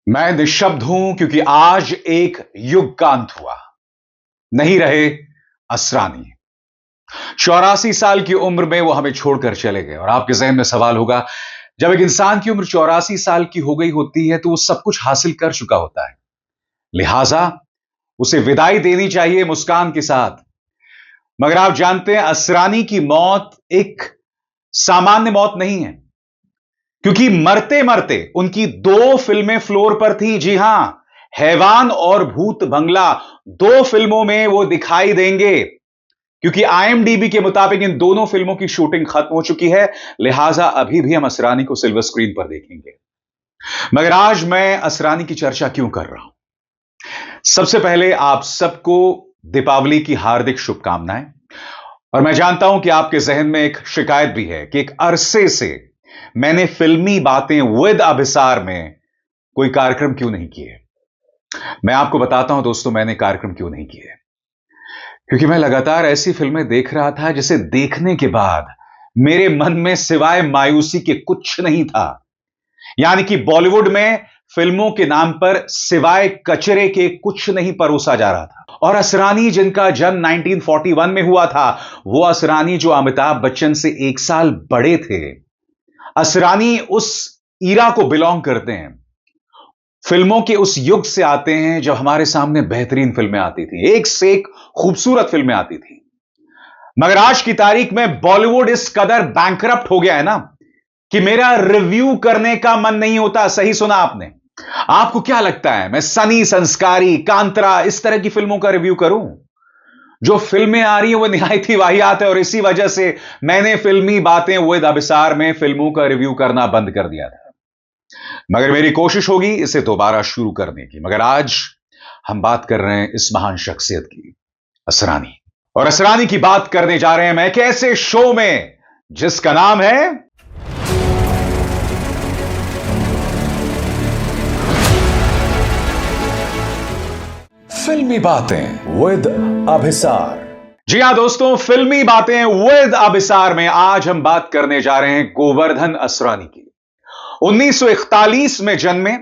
मैं निशब्द हूं क्योंकि आज एक युग का अंत हुआ। नहीं रहे असरानी। 84 साल की उम्र में वो हमें छोड़कर चले गए। और आपके जहन में सवाल होगा, जब एक इंसान की उम्र 84 साल की हो गई होती है तो वो सब कुछ हासिल कर चुका होता है, लिहाजा उसे विदाई देनी चाहिए मुस्कान के साथ। मगर आप जानते हैं, असरानी की मौत एक सामान्य मौत नहीं है, क्योंकि मरते मरते उनकी दो फिल्में फ्लोर पर थी। जी हां, हैवान और भूत बंगला, दो फिल्मों में वो दिखाई देंगे। क्योंकि आईएमडीबी के मुताबिक इन दोनों फिल्मों की शूटिंग खत्म हो चुकी है, लिहाजा अभी भी हम असरानी को सिल्वर स्क्रीन पर देखेंगे। मगर आज मैं असरानी की चर्चा क्यों कर रहा हूं? सबसे पहले आप सबको दीपावली की हार्दिक शुभकामनाएं। और मैं जानता हूं कि आपके जहन में एक शिकायत भी है कि एक अरसे से मैंने फिल्मी बातें विद अभिसार में कोई कार्यक्रम क्यों नहीं किए। मैं आपको बताता हूं दोस्तों, मैंने कार्यक्रम क्यों नहीं किए। क्योंकि मैं लगातार ऐसी फिल्में देख रहा था जिसे देखने के बाद मेरे मन में सिवाय मायूसी के कुछ नहीं था। यानी कि बॉलीवुड में फिल्मों के नाम पर सिवाय कचरे के कुछ नहीं परोसा जा रहा था। और असरानी, जिनका जन्म 1941 में हुआ था, वो असरानी जो अमिताभ बच्चन से 1 साल बड़े थे। असरानी उस ईरा को बिलोंग करते हैं, फिल्मों के उस युग से आते हैं जब हमारे सामने बेहतरीन फिल्में आती थी, एक से एक खूबसूरत फिल्में आती थी। मगर आज की तारीख में बॉलीवुड इस कदर बैंकरप्ट हो गया है ना, कि मेरा रिव्यू करने का मन नहीं होता। सही सुना आपने। आपको क्या लगता है, मैं सनी, संस्कारी, कांतरा, इस तरह की फिल्मों का रिव्यू करूं? जो फिल्में आ रही हैं वो निहायत ही वाहियात है, और इसी वजह से मैंने फिल्मी बातें विद अभिसार में फिल्मों का रिव्यू करना बंद कर दिया था। मगर मेरी कोशिश होगी इसे दोबारा शुरू करने की। मगर आज हम बात कर रहे हैं इस महान शख्सियत की, असरानी। और असरानी की बात करने जा रहे हैं मैं एक ऐसे शो में जिसका नाम है फिल्मी बातें विद अभिसार। जी हां दोस्तों, फिल्मी बातें विद अभिसार में आज हम बात करने जा रहे हैं गोवर्धन असरानी की। 1941 में जन्मे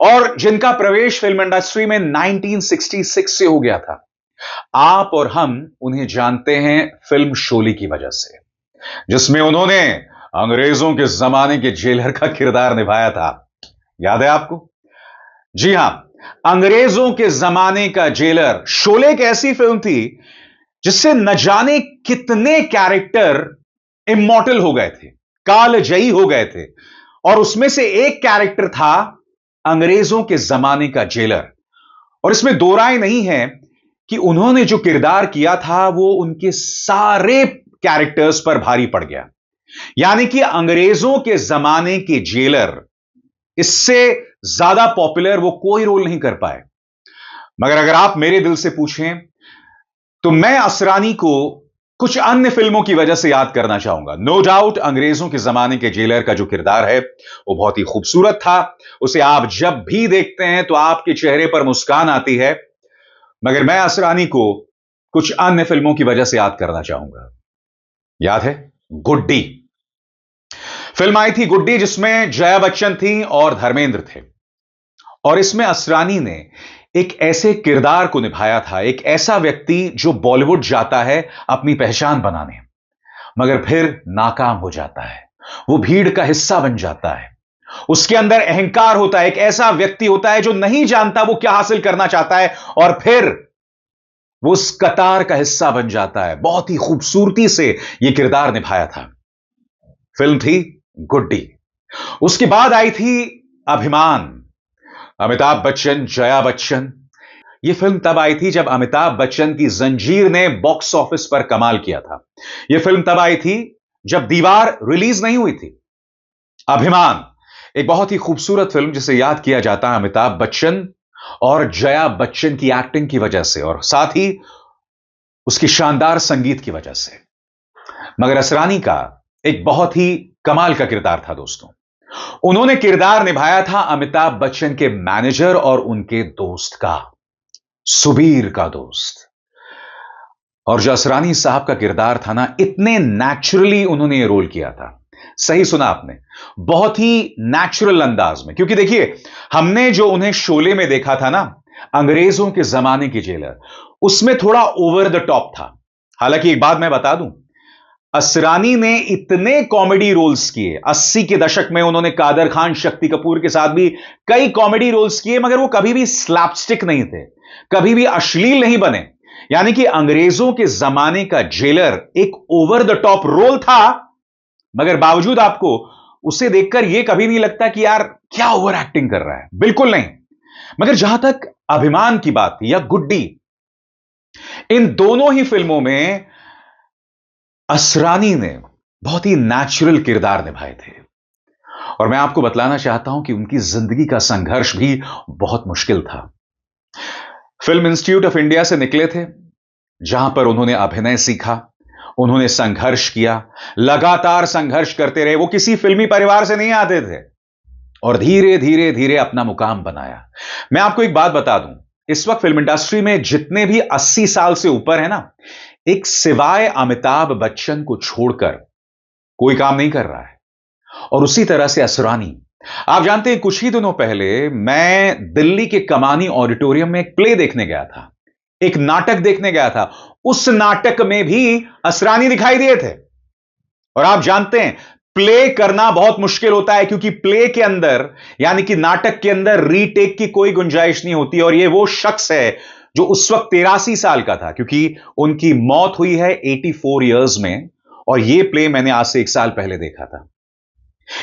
और जिनका प्रवेश फिल्म इंडस्ट्री में 1966 से हो गया था। आप और हम उन्हें जानते हैं फिल्म शोले की वजह से, जिसमें उन्होंने अंग्रेजों के जमाने के जेलर का किरदार निभाया था। याद है आपको? जी हां, अंग्रेजों के जमाने का जेलर। शोले एक ऐसी फिल्म थी जिससे न जाने कितने कैरेक्टर इमॉर्टल हो गए थे, कालजयी हो गए थे। और उसमें से एक कैरेक्टर था अंग्रेजों के जमाने का जेलर। और इसमें दो राय नहीं है कि उन्होंने जो किरदार किया था वो उनके सारे कैरेक्टर्स पर भारी पड़ गया। यानी कि अंग्रेजों के जमाने के जेलर, इससे ज्यादा पॉपुलर वो कोई रोल नहीं कर पाए। मगर अगर आप मेरे दिल से पूछें तो मैं असरानी को कुछ अन्य फिल्मों की वजह से याद करना चाहूंगा। नो डाउट अंग्रेजों के जमाने के जेलर का जो किरदार है वो बहुत ही खूबसूरत था। उसे आप जब भी देखते हैं तो आपके चेहरे पर मुस्कान आती है। मगर मैं असरानी को कुछ अन्य फिल्मों की वजह से याद करना चाहूंगा। याद है गुड्डी? फिल्म आई थी गुड्डी, जिसमें जया बच्चन थी और धर्मेंद्र थे। और इसमें असरानी ने एक ऐसे किरदार को निभाया था, एक ऐसा व्यक्ति जो बॉलीवुड जाता है अपनी पहचान बनाने, मगर फिर नाकाम हो जाता है। वो भीड़ का हिस्सा बन जाता है। उसके अंदर अहंकार होता है, एक ऐसा व्यक्ति होता है जो नहीं जानता वो क्या हासिल करना चाहता है, और फिर वो उस कतार का हिस्सा बन जाता है। बहुत ही खूबसूरती से यह किरदार निभाया था। फिल्म थी गुड्डी। उसके बाद आई थी अभिमान, अमिताभ बच्चन, जया बच्चन। यह फिल्म तब आई थी जब अमिताभ बच्चन की जंजीर ने बॉक्स ऑफिस पर कमाल किया था। यह फिल्म तब आई थी जब दीवार रिलीज नहीं हुई थी। अभिमान एक बहुत ही खूबसूरत फिल्म जिसे याद किया जाता है अमिताभ बच्चन और जया बच्चन की एक्टिंग की वजह से, और साथ ही उसकी शानदार संगीत की वजह से। मगर असरानी का एक बहुत ही कमाल का किरदार था दोस्तों। उन्होंने किरदार निभाया था अमिताभ बच्चन के मैनेजर और उनके दोस्त का, सुबीर का दोस्त। और जो असरानी साहब का किरदार था ना, इतने नेचुरली उन्होंने यह रोल किया था। सही सुना आपने, बहुत ही नेचुरल अंदाज में। क्योंकि देखिए, हमने जो उन्हें शोले में देखा था ना, अंग्रेजों के जमाने की जेलर, उसमें थोड़ा ओवर द टॉप था। हालांकि एक बात मैं बता दूं, असरानी ने इतने कॉमेडी रोल्स किए, 80 के दशक में उन्होंने कादर खान, शक्ति कपूर के साथ भी कई कॉमेडी रोल्स किए, मगर वो कभी भी स्लैपस्टिक नहीं थे, कभी भी अश्लील नहीं बने। यानी कि अंग्रेजों के जमाने का जेलर एक ओवर द टॉप रोल था, मगर बावजूद आपको उसे देखकर यह कभी नहीं लगता कि यार क्या ओवर एक्टिंग कर रहा है, बिल्कुल नहीं। मगर जहां तक अभिमान की बात थी या गुड्डी, इन दोनों ही फिल्मों में असरानी ने बहुत ही नेचुरल किरदार निभाए थे। और मैं आपको बतलाना चाहता हूं कि उनकी जिंदगी का संघर्ष भी बहुत मुश्किल था। फिल्म इंस्टीट्यूट ऑफ इंडिया से निकले थे, जहां पर उन्होंने अभिनय सीखा, उन्होंने संघर्ष किया, लगातार संघर्ष करते रहे। वो किसी फिल्मी परिवार से नहीं आते थे और धीरे धीरे धीरे अपना मुकाम बनाया। मैं आपको एक बात बता दूं, इस वक्त फिल्म इंडस्ट्री में जितने भी 80 साल से ऊपर है ना, एक सिवाय अमिताभ बच्चन को छोड़कर कोई काम नहीं कर रहा है। और उसी तरह से असरानी, आप जानते हैं, कुछ ही दिनों पहले मैं दिल्ली के कमानी ऑडिटोरियम में एक प्ले देखने गया था, एक नाटक देखने गया था। उस नाटक में भी असरानी दिखाई दिए थे। और आप जानते हैं, प्ले करना बहुत मुश्किल होता है, क्योंकि प्ले के अंदर, यानी कि नाटक के अंदर, रीटेक की कोई गुंजाइश नहीं होती। और यह वो शख्स है जो उस वक्त 83 साल का था, क्योंकि उनकी मौत हुई है 84 इयर्स में। और यह प्ले मैंने आज से 1 साल पहले देखा था।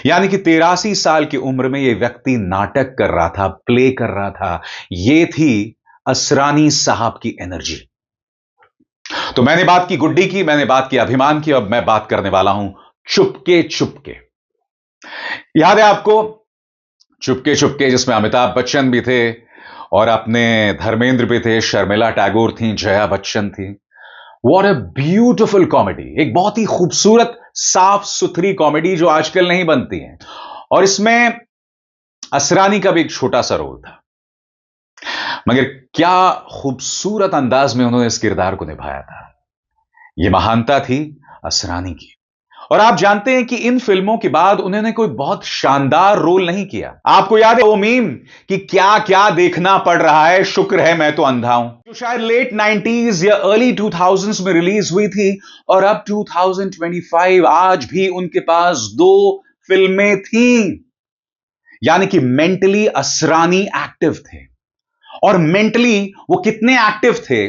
यानी कि 83 साल की उम्र में यह व्यक्ति नाटक कर रहा था, प्ले कर रहा था। यह थी असरानी साहब की एनर्जी। तो मैंने बात की गुड्डी की, मैंने बात की अभिमान की, अब मैं बात करने वाला हूं चुपके चुपके। याद है आपको चुपके चुपके, जिसमें अमिताभ बच्चन भी थे और अपने धर्मेंद्र भी थे, शर्मिला टैगोर थी, जया बच्चन थी। व्हाट अ ब्यूटिफुल कॉमेडी, एक बहुत ही खूबसूरत साफ सुथरी कॉमेडी जो आजकल नहीं बनती है। और इसमें असरानी का भी एक छोटा सा रोल था, मगर क्या खूबसूरत अंदाज में उन्होंने इस किरदार को निभाया था। यह महानता थी असरानी की। और आप जानते हैं कि इन फिल्मों के बाद उन्होंने कोई बहुत शानदार रोल नहीं किया। आपको याद है वो मीम कि क्या क्या देखना पड़ रहा है, शुक्र है मैं तो अंधा हूं, जो शायद लेट 90s या अर्ली 2000s में रिलीज हुई थी। और अब 2025, आज भी उनके पास 2 फिल्में थीं। यानी कि मेंटली असरानी एक्टिव थे। और मेंटली वो कितने एक्टिव थे,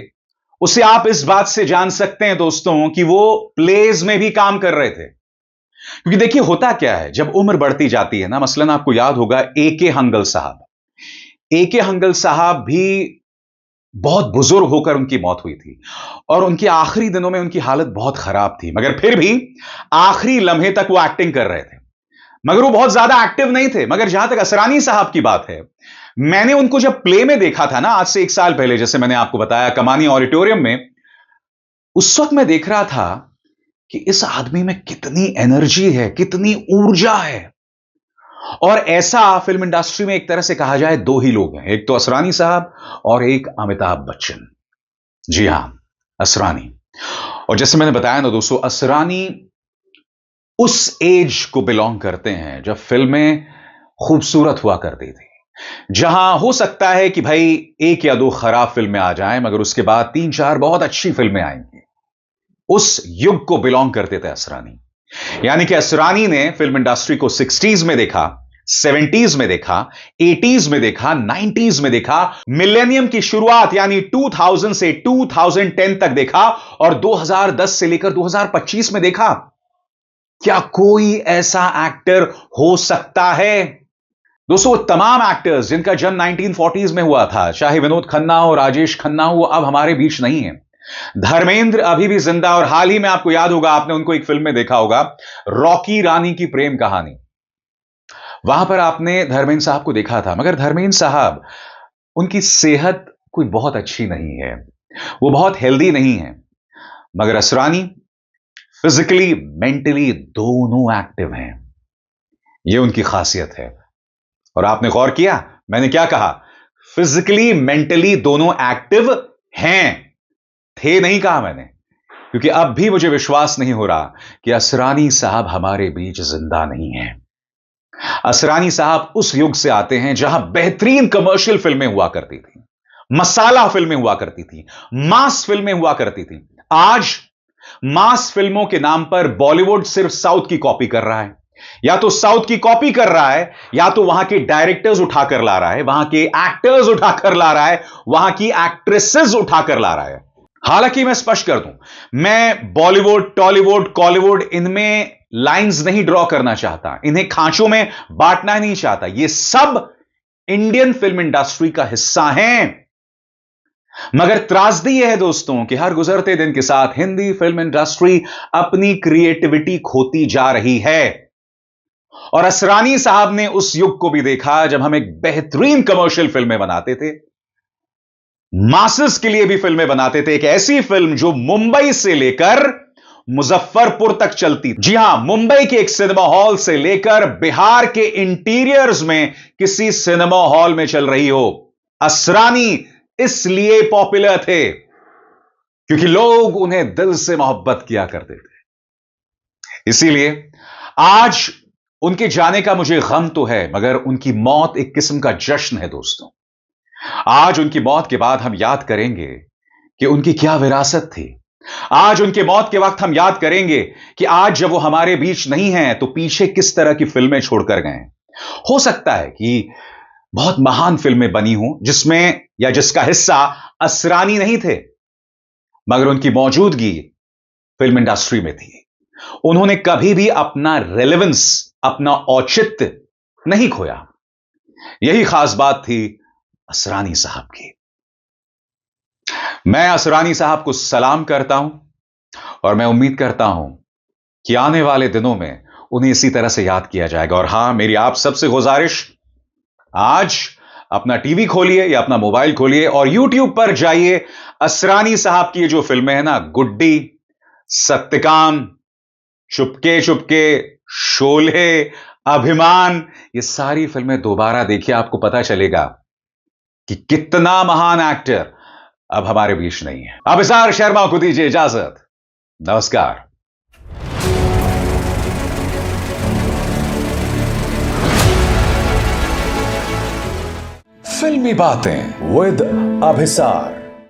उसे आप इस बात से जान सकते हैं दोस्तों, कि वो प्लेज में भी काम कर रहे थे। क्योंकि देखिए, होता क्या है, जब उम्र बढ़ती जाती है ना, मसलन आपको याद होगा ए.के. हंगल साहब, ए.के. हंगल साहब भी बहुत बुजुर्ग होकर उनकी मौत हुई थी। और उनके आखिरी दिनों में उनकी हालत बहुत खराब थी, मगर फिर भी आखिरी लम्हे तक वो एक्टिंग कर रहे थे। मगर वो बहुत ज्यादा एक्टिव नहीं थे। मगर जहां तक असरानी साहब की बात है, मैंने उनको जब प्ले में देखा था ना, आज से 1 साल पहले, जैसे मैंने आपको बताया, कमानी ऑडिटोरियम में, उस वक्त मैं देख रहा था कि इस आदमी में कितनी एनर्जी है, कितनी ऊर्जा है। और ऐसा फिल्म इंडस्ट्री में एक तरह से कहा जाए 2 ही लोग हैं, एक तो असरानी साहब और एक अमिताभ बच्चन। जी हां, असरानी। और जैसे मैंने बताया ना दोस्तों, असरानी उस एज को बिलोंग करते हैं जब फिल्में खूबसूरत हुआ करती थी, जहां हो सकता है कि भाई 1 या 2 खराब फिल्में आ जाएं, मगर उसके बाद 3-4 बहुत अच्छी फिल्में आएंगी। उस युग को बिलोंग करते थे असरानी। यानी कि असरानी ने फिल्म इंडस्ट्री को 60s में देखा, 70s में देखा, 80s में देखा, 90s में देखा, मिलेनियम की शुरुआत यानी 2000 से 2010 तक देखा, और 2010 से लेकर 2025 में देखा। क्या कोई ऐसा एक्टर हो सकता है? दोस्तों, वो तमाम एक्टर्स जिनका जन्म 1940s में हुआ था, चाहे विनोद खन्ना हो, राजेश खन्ना हो, अब हमारे बीच नहीं है। धर्मेंद्र अभी भी जिंदा, और हाल ही में आपको याद होगा, आपने उनको एक फिल्म में देखा होगा, रॉकी रानी की प्रेम कहानी। वहां पर आपने धर्मेंद्र साहब को देखा था, मगर धर्मेंद्र साहब, उनकी सेहत कोई बहुत अच्छी नहीं है, वो बहुत हेल्दी नहीं है। मगर असरानी फिजिकली, मेंटली दोनों एक्टिव हैं। यह उनकी खासियत है। और आपने गौर किया, मैंने क्या कहा? फिजिकली, मेंटली दोनों एक्टिव हैं, थे नहीं कहा मैंने। क्योंकि अब भी मुझे विश्वास नहीं हो रहा कि असरानी साहब हमारे बीच जिंदा नहीं है। असरानी साहब उस युग से आते हैं जहां बेहतरीन कमर्शियल फिल्में हुआ करती थी, मसाला फिल्में हुआ करती थी, मास फिल्में हुआ करती थी। आज मास फिल्मों के नाम पर बॉलीवुड सिर्फ साउथ की कॉपी कर रहा है, या तो साउथ की कॉपी कर रहा है, या तो वहां के डायरेक्टर्स उठाकर ला रहा है, वहां के एक्टर्स उठाकर ला रहा है, वहां की एक्ट्रेसेस उठाकर ला रहा है। हालांकि मैं स्पष्ट कर दूं, मैं बॉलीवुड, टॉलीवुड, कॉलीवुड इनमें लाइंस नहीं ड्रॉ करना चाहता, इन्हें खांचों में बांटना नहीं चाहता। ये सब इंडियन फिल्म इंडस्ट्री का हिस्सा हैं। मगर त्रासदी यह है दोस्तों कि हर गुजरते दिन के साथ हिंदी फिल्म इंडस्ट्री अपनी क्रिएटिविटी खोती जा रही है। और असरानी साहब ने उस युग को भी देखा जब हम एक बेहतरीन कमर्शियल फिल्में बनाते थे, मासेस के लिए भी फिल्में बनाते थे। एक ऐसी फिल्म जो मुंबई से लेकर मुजफ्फरपुर तक चलती। जी हां, मुंबई के एक सिनेमा हॉल से लेकर बिहार के इंटीरियर्स में किसी सिनेमा हॉल में चल रही हो। असरानी इसलिए पॉपुलर थे क्योंकि लोग उन्हें दिल से मोहब्बत किया करते थे। इसीलिए आज उनके जाने का मुझे गम तो है, मगर उनकी मौत एक किस्म का जश्न है दोस्तों। आज उनकी मौत के बाद हम याद करेंगे कि उनकी क्या विरासत थी। आज उनके मौत के वक्त हम याद करेंगे कि आज जब वो हमारे बीच नहीं हैं तो पीछे किस तरह की फिल्में छोड़कर गए। हो सकता है कि बहुत महान फिल्में बनी हों जिसमें या जिसका हिस्सा असरानी नहीं थे, मगर उनकी मौजूदगी फिल्म इंडस्ट्री में थी। उन्होंने कभी भी अपना रेलेवेंस, अपना औचित्य नहीं खोया। यही खास बात थी असरानी साहब की। मैं असरानी साहब को सलाम करता हूं और मैं उम्मीद करता हूं कि आने वाले दिनों में उन्हें इसी तरह से याद किया जाएगा। और हां, मेरी आप सबसे गुजारिश, आज अपना टीवी खोलिए या अपना मोबाइल खोलिए और यूट्यूब पर जाइए। असरानी साहब की जो फिल्में हैं ना, गुड्डी, सत्यकाम, चुपके चुपके, शोले, अभिमान, ये सारी फिल्में दोबारा देखिए। आपको पता चलेगा कि कितना महान एक्टर अब हमारे बीच नहीं है। अभिसार शर्मा को दीजिए इजाजत। नमस्कार। फिल्मी बातें विद अभिसार।